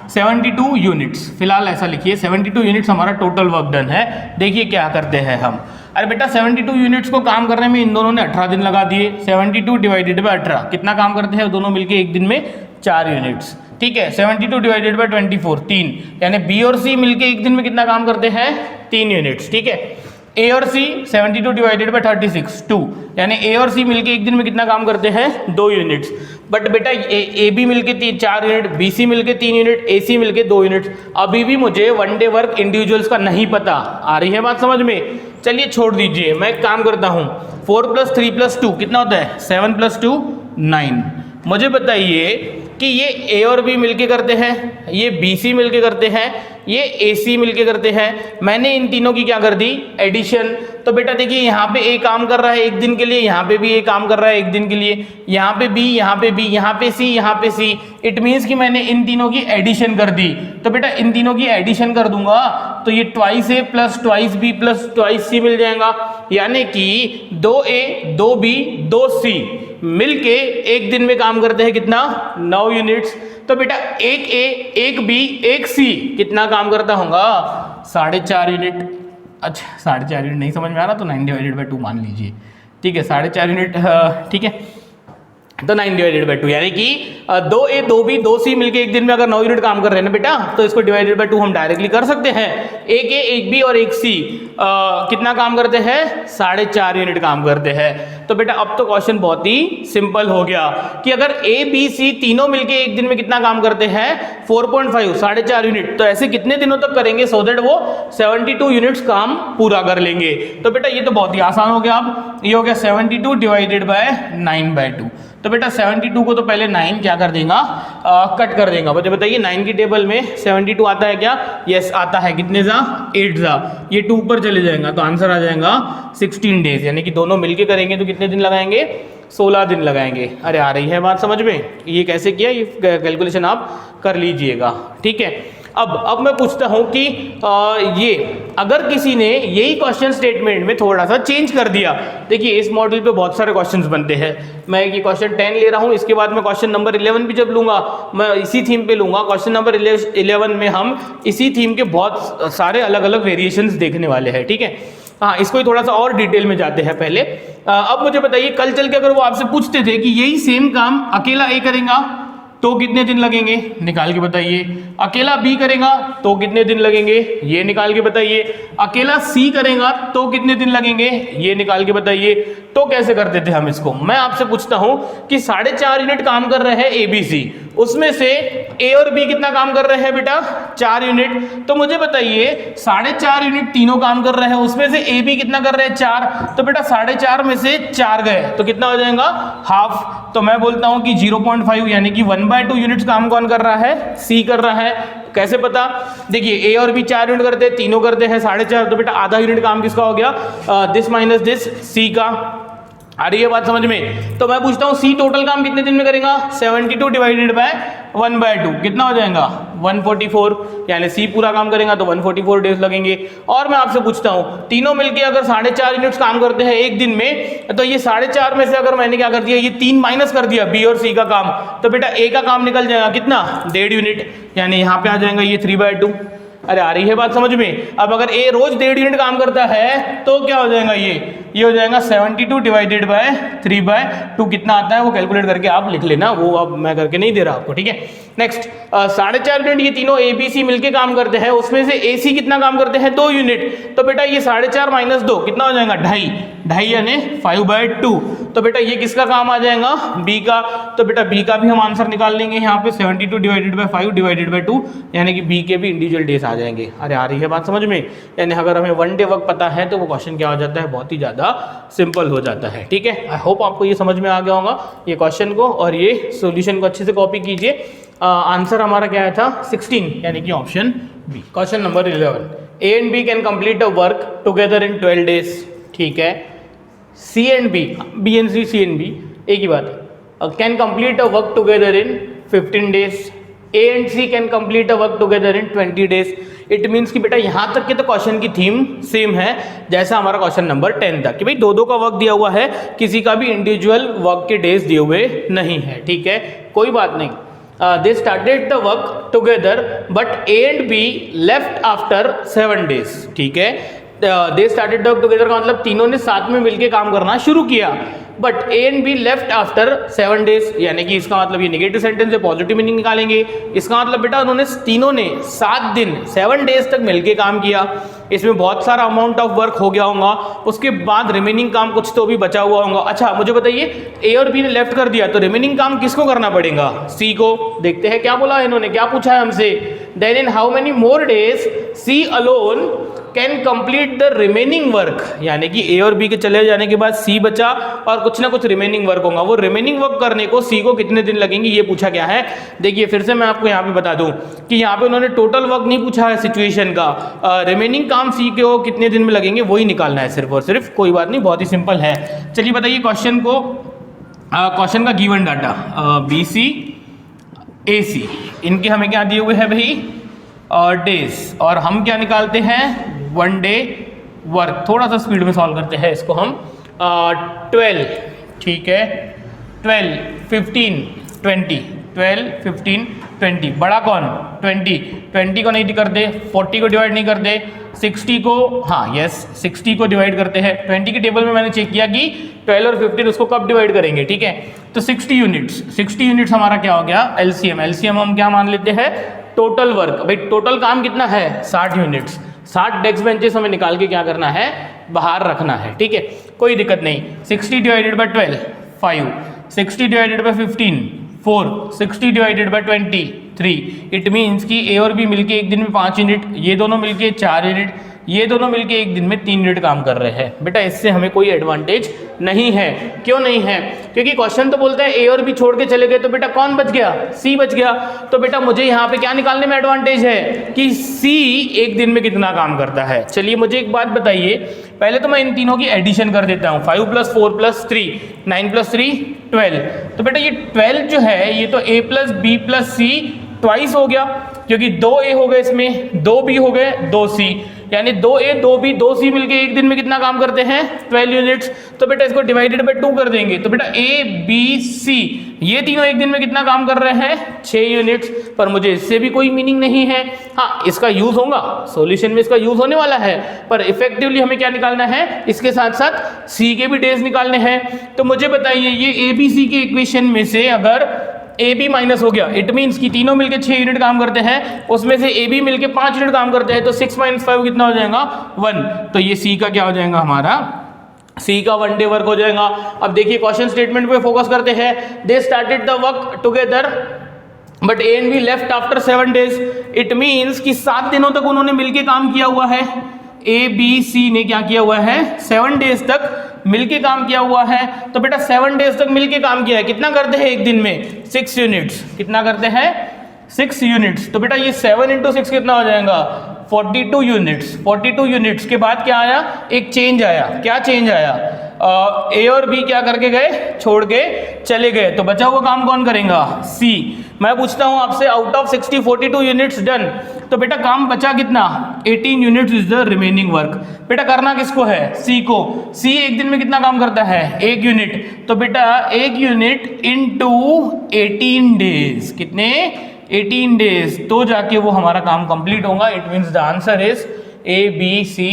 72 यूनिट्स, फिलहाल ऐसा लिखिए, 72 यूनिट्स हमारा टोटल वर्क डन है। देखिए क्या करते हैं हम, अरे बेटा 72 यूनिट्स को काम करने में इन दोनों ने 18 दिन लगा दिए, 72 डिवाइडेड बाई 18 कितना काम करते हैं दोनों मिलके एक दिन में, 4 यूनिट्स, ठीक है। 72 डिवाइडेड बाई 24 3, यानी बी और सी मिलके एक दिन में कितना काम करते हैं, 3 यूनिट्स, ठीक है। ए और सी 72 डिवाइडेड बाय 36 2, यानी ए और सी मिलके एक दिन में कितना काम करते हैं 2 यूनिट्स। बट बेटा ए बी मिलके 4 यूनिट, बी सी मिलके 3 यूनिट, ए सी मिलके 2 यूनिट्स। अभी भी मुझे वन डे वर्क इंडिविजुअल्स का नहीं पता, आ रही है बात समझ में? चलिए छोड़ दीजिए, मैं एक काम करता हूँ, 4 + 3 + 2 कितना होता है 7 + 2 9। मुझे बताइए कि ये ए और बी मिलके करते हैं, ये बी सी मिलके करते हैं, ये ए सी मिलके करते हैं। मैंने इन तीनों की क्या कर दी एडिशन। तो बेटा देखिए यहाँ पे ए काम कर रहा है एक दिन के लिए, यहाँ पे भी ए काम कर रहा है एक दिन के लिए, यहाँ पे बी, यहाँ पे बी, यहाँ पे सी, यहाँ पे सी। इट मीन्स कि मैंने इन तीनों की एडिशन कर दी। तो बेटा इन तीनों की एडिशन कर दूंगा तो ये twice A plus twice B plus twice C मिल जाएगा, यानी कि 2A 2B 2C मिलके एक दिन में काम करते हैं कितना 9 यूनिट्स। तो बेटा एक ए एक बी एक सी कितना काम करता होगा 4.5 यूनिट। अच्छा 4.5 यूनिट नहीं समझ में आ रहा तो 9/2 मान लीजिए, ठीक है 4.5 यूनिट, ठीक है। तो 9/2 यानी कि 2A 2B 2C मिलके एक दिन में अगर 9 यूनिट काम कर रहे हैं ना बेटा, तो इसको डिवाइडेड बाय 2 हम डायरेक्टली कर सकते हैं। एक A एक B और एक C कितना काम करते हैं 4.5 यूनिट काम करते हैं। तो बेटा अब तो क्वेश्चन बहुत ही सिंपल हो गया कि अगर A B C तीनों मिलके एक दिन में कितना काम करते हैं 4.5 4.5 यूनिट, तो ऐसे कितने दिनों तक करेंगे सो दैट वो 72 यूनिट्स काम पूरा कर लेंगे। तो बेटा ये तो बहुत ही आसान हो गया। अब ये हो गया 72 डिवाइडेड बाय 9/2। तो बेटा 72 को तो पहले 9 क्या कर देगा कट कर देगा। मुझे बताइए 9 की टेबल में 72 आता है क्या? यस आता है। कितने जा 8 जा, ये 2 पर चले जाएगा तो आंसर आ जाएगा 16 डेज, यानी कि दोनों मिलके करेंगे तो कितने दिन लगाएंगे 16 दिन लगाएंगे। अरे आ रही है बात समझ में? ये कैसे किया ये कैलकुलेशन आप कर लीजिएगा, ठीक है। अब मैं पूछता हूं कि ये अगर किसी ने यही क्वेश्चन स्टेटमेंट में थोड़ा सा चेंज कर दिया। देखिए इस मॉडल पे बहुत सारे क्वेश्चंस बनते हैं। मैं ये क्वेश्चन 10 ले रहा हूं, इसके बाद मैं क्वेश्चन नंबर 11 भी जब लूंगा मैं इसी थीम पे लूंगा। क्वेश्चन नंबर 11 में हम इसी थीम के बहुत सारे अलग अलग वेरिएशंस देखने वाले हैं, ठीक है। हाँ इसको ही थोड़ा सा और डिटेल में जाते हैं पहले। अब मुझे बताइए कल चल के अगर वो आपसे पूछते थे कि यही सेम काम अकेला ए करेगा तो कितने दिन लगेंगे, निकाल के बताइए। अकेला बी करेगा तो कितने दिन लगेंगे, ये निकाल के बताइए। अकेला सी करेगा तो कितने दिन लगेंगे, ये निकाल के बताइए। तो कैसे करते थे हम इसको? मैं आपसे पूछता हूं कि 4.5 यूनिट काम कर रहे हैं ए बी सी, उसमें से ए और बी कितना काम कर रहे हैं बेटा 4 यूनिट। तो मुझे बताइए 4.5 यूनिट तीनों काम कर रहे हैं, उसमें से ए बी कितना कर रहे हैं 4। तो बेटा 4.5 में से 4 गए तो कितना हो जाएगा हाफ। तो मैं बोलता हूं कि 0.5 यानी कि 1/2 यूनिट्स काम कौन कर रहा है सी कर रहा है। कैसे पता? देखिए ए और बी 4 यूनिट करते हैं, तीनों करते हैं 4.5, तो बेटा आधा यूनिट काम किसका हो गया दिस माइनस दिस सी का। आ रही है बात समझ में? तो मैं पूछता हूँ सी टोटल काम कितने दिन में करेगा 72 डिवाइडेड बाय 1/2 कितना हो जाएगा 144, यानी सी पूरा काम करेगा तो 144 डेज लगेंगे। और मैं आपसे पूछता हूँ तीनों मिलके अगर 4.5 यूनिट्स काम करते हैं एक दिन में, तो ये 4.5 में से अगर मैंने क्या कर दिया ये 3 माइनस कर दिया बी और सी का काम, तो बेटा ए का काम निकल जाएगा कितना 1.5 यूनिट, यानी यहाँ पे आ जाएगा ये 3/2। अरे आ रही है बात समझ में? अब अगर ए रोज 1.5 यूनिट काम करता है तो क्या हो जाएगा ये हो जाएगा 72 डिवाइडेड बाय 3/2 कितना आता है वो कैलकुलेट करके आप लिख लेना, वो अब मैं करके नहीं दे रहा आपको, ठीक है। नेक्स्ट 4.5 यूनिट ये तीनों ए बी सी मिलके काम करते हैं, उसमें से ए सी कितना काम करते हैं 2 यूनिट। तो बेटा ये 4.5 माइनस 2 कितना हो जाएगा 2.5 यानी 5/2। तो बेटा ये किसका काम आ जाएगा बी का। तो बेटा बी का भी हम आंसर निकाल लेंगे यहाँ पे 72 डिवाइडेड बाय 5 डिवाइडेड बाय 2, यानी कि बी के भी इंडिविजुअल डेज आ जाएंगे। अरे आ रही है बात समझ में? यानी अगर हमें वन डे वर्क पता है तो वो क्वेश्चन क्या हो जाता है बहुत ही ज़्यादा सिंपल हो जाता है, ठीक है। आई होप आपको ये समझ में आ गया होगा ये क्वेश्चन को, और ये सॉल्यूशन को अच्छे से कॉपी कीजिए। आंसर हमारा क्या आया था 16, यानी कि option B. Question number 11, A and B can complete a work together in 12 days, ठीक है। C and B, B and C and B एक ही बात है, can complete a work together in 15 days. A and C can complete a work together in 20 days. It means कि बेटा यहाँ तक के तो क्वेश्चन की थीम सेम है जैसा हमारा क्वेश्चन नंबर 10 था कि भाई दो का वर्क दिया हुआ है, किसी का भी इंडिविजुअल वर्क के डेज दिए हुए नहीं है, ठीक है, कोई बात नहीं। They started the work together but A and B left after 7 days, ठीक है। They started the work together का मतलब तीनों ने साथ में मिलके काम करना शुरू किया, but A and be left after 7 days, यानी कि इसका मतलब ये नेगेटिव सेंटेंस है, पॉजिटिव मीनिंग निकालेंगे। इसका मतलब बेटा उन्होंने तीनों ने 7 दिन 7 डेज तक मिलके काम किया, इसमें बहुत सारा अमाउंट ऑफ वर्क हो गया होगा, उसके बाद रिमेनिंग काम कुछ तो भी बचा हुआ होगा। अच्छा मुझे बताइए ए और बी ने लेफ्ट कर दिया तो रिमेनिंग काम किसको करना पड़ेगा? सी को। देखते हैं क्या बोला इन्होंने, क्या पूछा है हमसे। Then in how many more days C alone can complete the remaining work, यानी कि ए और बी के चले जाने के बाद सी बचा और कुछ ना कुछ रिमेनिंग वर्क होगा, वो रिमेनिंग वर्क करने को सी को कितने दिन लगेंगे ये पूछा गया है। देखिए फिर से मैं आपको यहाँ पे बता दूं कि यहाँ पे उन्होंने टोटल वर्क नहीं पूछा है सिचुएशन का, रिमेनिंग काम सी को कितने दिन में लगेंगे वही निकालना है सिर्फ और सिर्फ, कोई बात नहीं, बहुत ही सिंपल है। चलिए बताइए क्वेश्चन को, क्वेश्चन का गिवन डाटा बी सी ए सी, इनके हमें क्या दिए हुए हैं भाई डेज, और हम क्या निकालते हैं 1 डे वर्क। थोड़ा सा स्पीड में सॉल्व करते हैं इसको हम। 12 ठीक है, 12 15 20, 12 15 20, बड़ा कौन 20 को नहीं कर दे, 40 को डिवाइड नहीं कर दे, 60 को, हाँ यस 60 को डिवाइड करते हैं। 20 के टेबल में मैंने चेक किया कि 12 और 15 उसको कब डिवाइड करेंगे, ठीक है। तो 60 यूनिट्स हमारा क्या हो गया एलसीएम हम क्या मान लेते हैं टोटल वर्क। भाई टोटल काम कितना है 60 यूनिट्स, 60 डेस्क बेंचेस हमें निकाल के क्या करना है बाहर रखना है, ठीक है, कोई दिक्कत नहीं। 60 divided by 12 5, 60 divided by 15 4, 60 divided by 20 3। It means कि ए और बी मिलके एक दिन में 5 यूनिट, ये दोनों मिलके 4 यूनिट, ये दोनों मिलके एक दिन में 3 यूनिट काम कर रहे हैं। बेटा इससे हमें कोई एडवांटेज नहीं है। क्यों नहीं है? क्योंकि क्वेश्चन तो बोलता है ए और बी छोड़ के चले गए तो बेटा कौन बच गया, सी बच गया। तो बेटा मुझे यहाँ पे क्या निकालने में एडवांटेज है कि सी एक दिन में कितना काम करता है। चलिए मुझे एक बात बताइए, पहले तो मैं इन तीनों की एडिशन कर देता हूँ, 5 + 4 + 3 9 + 3 12। तो बेटा ये 12 जो है ये तो a + b + c ट्वाइस हो गया, क्योंकि 2 a हो गए इसमें, 2 b हो गए, 2 c, यानी 2 a 2 b 2 c मिलके एक दिन में कितना काम करते हैं 12 यूनिट्स। तो बेटा इसको डिवाइडेड बाय 2 कर देंगे तो बेटा a b c ये तीनों एक दिन में कितना काम कर रहे हैं 6 यूनिट्स। पर मुझे इससे भी कोई मीनिंग नहीं है। हाँ इसका यूज होगा सॉल्यूशन में, इसका यूज होने वाला है, पर इफेक्टिवली हमें क्या निकालना है, इसके साथ साथ c के भी डेज निकालने हैं। तो मुझे बताइए ये a b c के इक्वेशन में से अगर ए बी माइनस हो गया, इट मीन्स कि तीनों मिलके 6 यूनिट काम करते हैं, उसमें से ए बी मिलके 5 यूनिट काम करते हैं, तो 6 - 5 कितना हो जाएगा 1। तो ये सी का क्या हो जाएगा हमारा, सी का 1 डे वर्क हो जाएगा। अब देखिए क्वेश्चन स्टेटमेंट पे फोकस करते हैं। They started the work together but A and be left after 7 days. It means कि 7 दिनों तक उन्होंने मिलके काम किया हुआ है। ए बी सी ने क्या किया हुआ है 7 डेज तक मिलके काम किया हुआ है। तो बेटा 7 डेज तक मिलके काम किया है, कितना करते हैं एक दिन में 6 यूनिट्स, कितना करते हैं 6 यूनिट्स। तो बेटा ये 7 × 6 कितना हो जाएगा 42 यूनिट्स। 42 यूनिट्स के बाद क्या आया, एक चेंज आया। क्या चेंज आया, ए और बी क्या करके गए, छोड़ के चले गए, तो बचा हुआ काम कौन करेगा सी। मैं पूछता हूं आपसे, आउट ऑफ 60 42 यूनिट्स डन, तो बेटा काम बचा कितना 18 units is the remaining work. बेटा करना किसको है सी को, सी एक दिन में कितना काम करता है 1 यूनिट। तो बेटा 1 यूनिट इनटू 18 डेज, कितने 18 डेज, तो जाके वो हमारा काम कंप्लीट होगा। It means the answer is A B C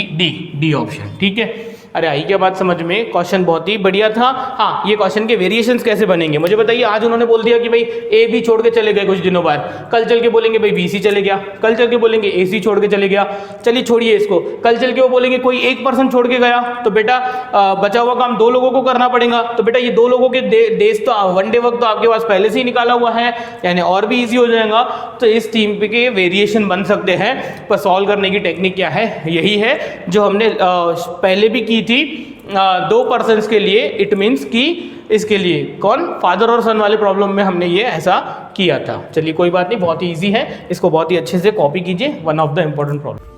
D option, ठीक है। अरे आई क्या बात समझ में, क्वेश्चन बहुत ही बढ़िया था। हाँ ये क्वेश्चन के वेरिएशंस कैसे बनेंगे मुझे बताइए। आज उन्होंने बोल दिया कि भाई ए बी छोड़ के चले गए कुछ दिनों बाद, कल चल के बोलेंगे भाई बी सी चले गया, कल चल के बोलेंगे ए सी छोड़ के चले गया। चलिए छोड़िए इसको, कल चल के वो बोलेंगे कोई एक पर्सन छोड़ के गया, तो बेटा बचा हुआ काम 2 लोगों को करना पड़ेगा। तो बेटा ये 2 लोगों के डेज तो 1 डे वर्क तो आपके पास पहले से ही निकाला हुआ है, यानी और भी ईजी हो जाएगा। तो इस टीम के वेरिएशन बन सकते हैं, पर सॉल्व करने की टेक्निक क्या है, यही है जो हमने पहले भी की थी 2 पर्सन्स के लिए। इट मीन्स कि इसके लिए कौन फादर और सन वाले प्रॉब्लम में हमने ये ऐसा किया था। चलिए कोई बात नहीं, बहुत ही ईजी है, इसको बहुत ही अच्छे से कॉपी कीजिए, one of the important problem.